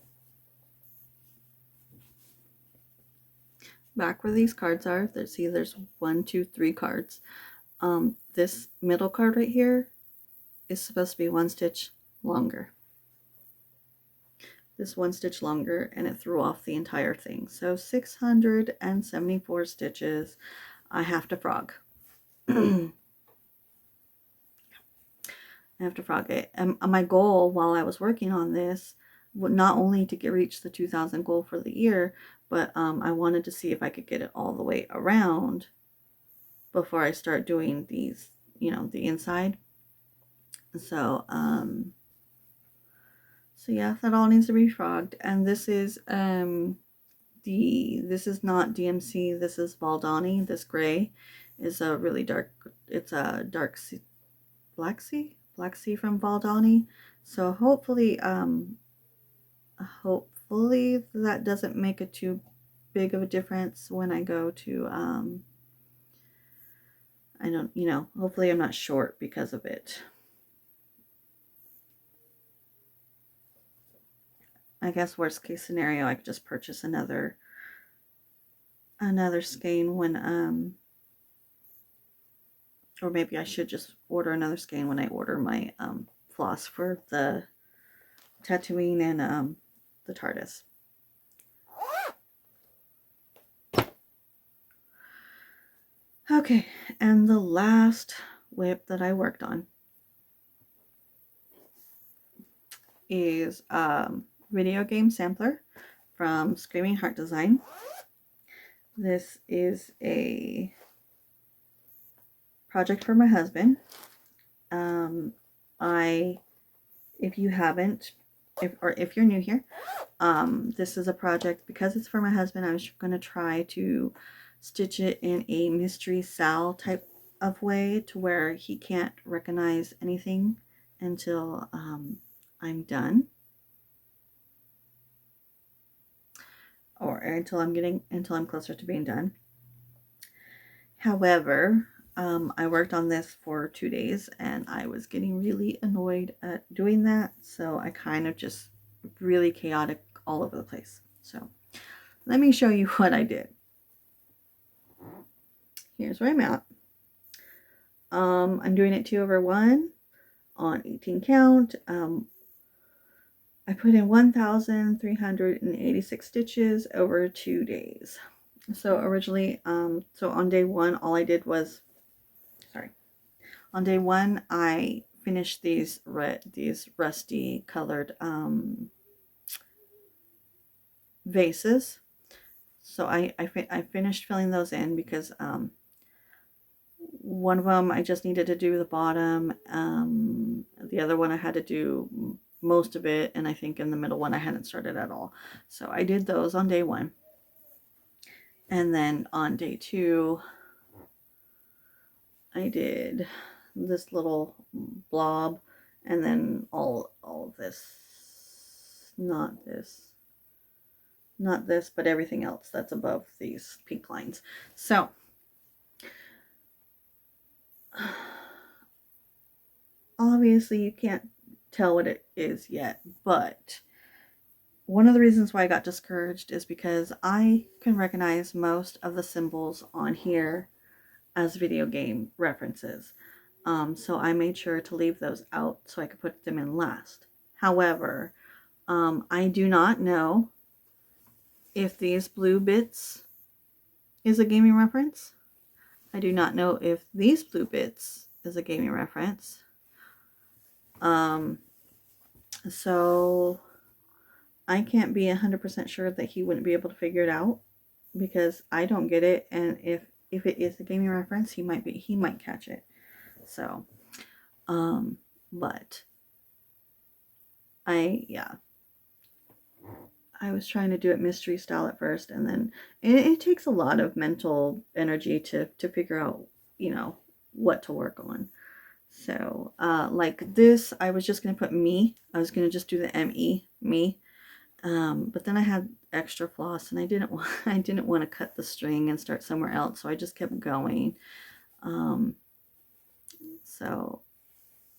there's 1, 2, 3 cards. This middle card right here is supposed to be 1 stitch longer. This 1 stitch longer, and it threw off the entire thing. So 674 stitches. I have to frog. I have to frog it. And my goal while I was working on this, not only to reach the 2,000 goal for the year, but I wanted to see if I could get it all the way around before I start doing these, the inside. So, so yeah, that all needs to be frogged. And this is this is not DMC, this is Valdani. This gray is a really dark, it's a dark sea, black sea from Valdani. So hopefully that doesn't make it too big of a difference when I go to I don't, hopefully I'm not short because of it. I guess worst case scenario, I could just purchase another skein when or maybe I should just order another skein when I order my floss for the Tatooine and the TARDIS. Okay, and the last whip that I worked on is video game sampler from Screaming Heart Design. This is a project for my husband. If you haven't, if you're new here, this is a project, because it's for my husband, I was going to try to stitch it in a Mystery Sal type of way to where he can't recognize anything until I'm done. or until I'm closer to being done. However, I worked on this for 2 days and I was getting really annoyed at doing that. So I kind of just really chaotic all over the place. So let me show you what I did. Here's where I'm at. I'm doing it 2/1 on 18 count. I put in 1,386 stitches over 2 days. So originally, so on day one, all I did was, on day one, I finished these rusty colored vases. So I finished filling those in because one of them I just needed to do the bottom. The other one I had to do most of it, and I think in the middle one I hadn't started at all. So I did those on day one. And then on day two, I did this little blob, and then all of this, not this, but everything else that's above these pink lines. So obviously you can't tell what it is yet, but one of the reasons why I got discouraged is because I can recognize most of the symbols on here as video game references. So I made sure to leave those out so I could put them in last. However, I do not know if these blue bits is a gaming reference. I do not know if these blue bits is a gaming reference. So I can't be 100% sure that he wouldn't be able to figure it out because I don't get it, and if it is a gaming reference, he might catch it. So, but I was trying to do it mystery style at first, and then it takes a lot of mental energy to figure out, you know, what to work on. So, like this, I was just going to put me. I was going to just do the M-E, me. But then I had extra floss, and I didn't want to cut the string and start somewhere else, so I just kept going. So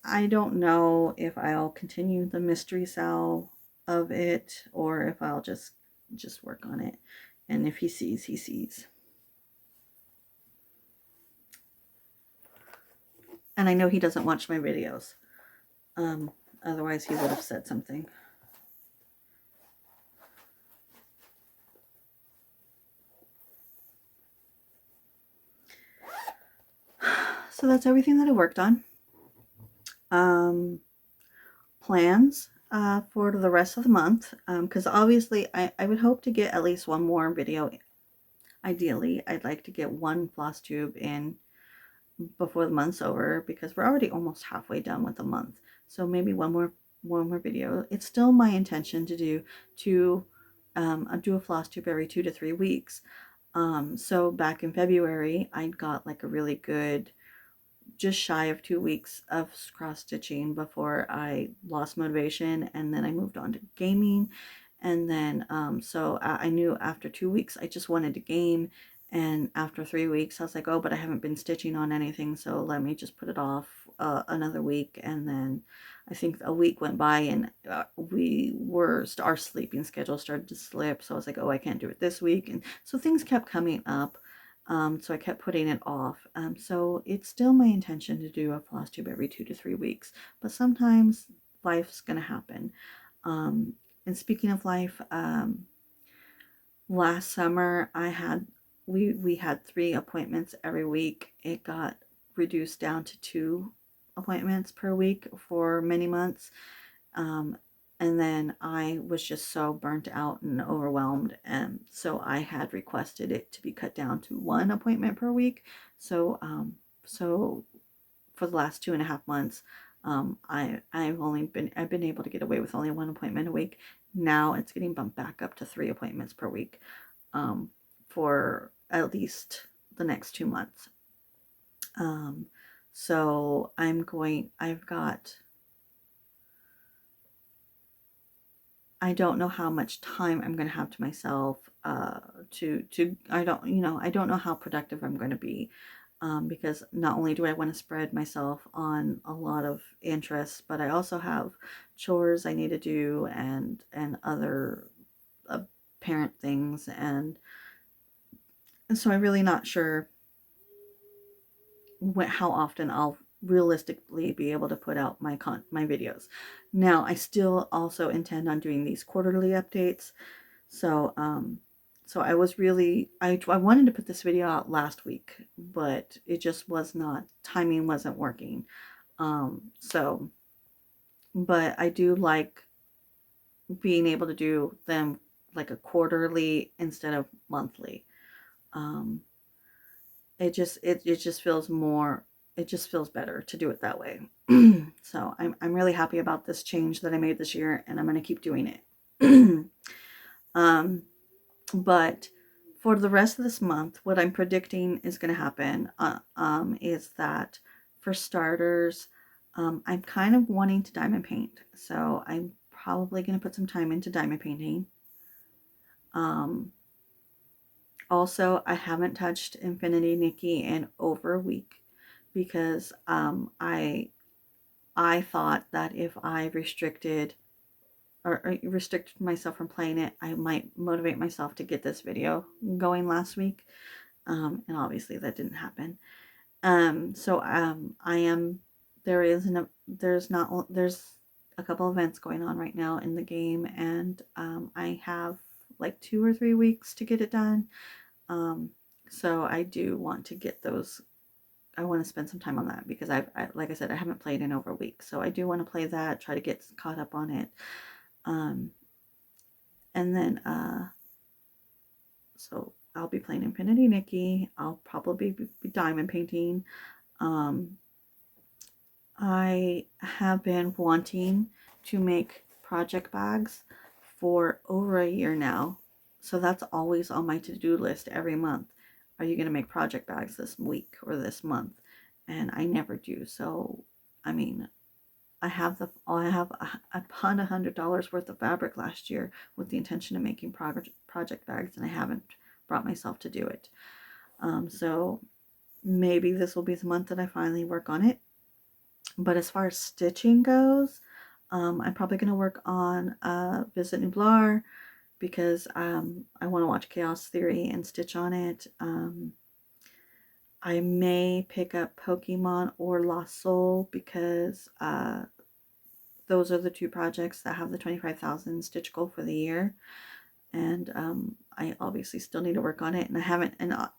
I don't know if I'll continue the mystery style of it or if I'll just work on it, and if he sees, he sees. And I know he doesn't watch my videos. Otherwise he would have said something. So that's everything that I worked on. Plans for the rest of the month, because obviously I would hope to get at least one more video. Ideally, I'd like to get one floss tube in before the month's over, because we're already almost halfway done with the month. So maybe one more video. It's still my intention to do a floss tube every 2 to 3 weeks. So back in February, I got like a really good, just shy of 2 weeks of cross stitching before I lost motivation, and then I moved on to gaming. And then so I knew after 2 weeks I just wanted to game, and after 3 weeks I was like, oh, but I haven't been stitching on anything, so let me just put it off another week. And then I think a week went by, and our sleeping schedule started to slip, so I was like, oh, I can't do it this week. And so things kept coming up. So I kept putting it off. So it's still my intention to do a floss tube every 2 to 3 weeks, but sometimes life's gonna happen. And speaking of life, last summer we had 3 appointments every week. It got reduced down to 2 appointments per week for many months. And then I was just so burnt out and overwhelmed, and so I had requested it to be cut down to 1 appointment per week. So so for the last 2.5 months, I've been able to get away with only 1 appointment a week. Now it's getting bumped back up to 3 appointments per week, for at least the next 2 months. So I've got I don't know how much time I'm going to have to myself I don't, you know, I don't know how productive I'm going to be, because not only do I want to spread myself on a lot of interests, but I also have chores I need to do and other parent things, and so I'm really not sure how often I'll realistically be able to put out my videos. Now, I still also intend on doing these quarterly updates. So, so I was really, I wanted to put this video out last week, but it just was not, timing wasn't working. So, but I do like being able to do them like a quarterly instead of monthly. Um, it just feels more, it just feels better to do it that way. So I'm really happy about this change that I made this year, and I'm going to keep doing it. um, but for the rest of this month, what I'm predicting is going to happen is that, for starters, I'm kind of wanting to diamond paint. So I'm probably going to put some time into diamond painting. Also, I haven't touched Infinity Nikki in over a week because I thought that if I restricted myself from playing it, I might motivate myself to get this video going last week. And obviously that didn't happen. So I am, there's a couple events going on right now in the game, and I have like 2 or 3 weeks to get it done. So I do want to get those. I want to spend some time on that because like I said, I haven't played in over a week. So I do want to play that, try to get caught up on it. And then, so I'll be playing Infinity Nikki. I'll probably be diamond painting. I have been wanting to make project bags for over a year now. So that's always on my to-do list every month. Are you going to make project bags this week or this month? And I never do. So, I mean, I have upon $100 worth of fabric last year with the intention of making project bags, and I haven't brought myself to do it. So maybe this will be the month that I finally work on it. But as far as stitching goes, I'm probably going to work on Visit Nublar because I want to watch Chaos Theory and stitch on it. I may pick up Pokemon or Lost Soul because those are the 2 projects that have the 25,000 stitch goal for the year. And I obviously still need to work on it, and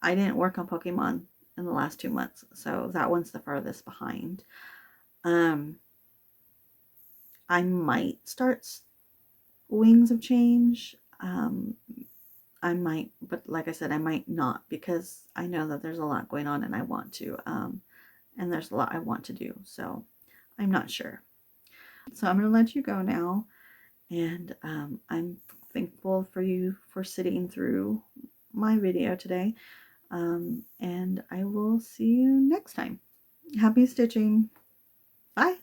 I didn't work on Pokemon in the last 2 months, so that one's the farthest behind. I might start Wings of Change. I might, but like I said, I might not, because I know that there's a lot going on and I want to, and there's a lot I want to do, so I'm not sure. So I'm going to let you go now, and I'm thankful for you for sitting through my video today, and I will see you next time. Happy stitching. Bye.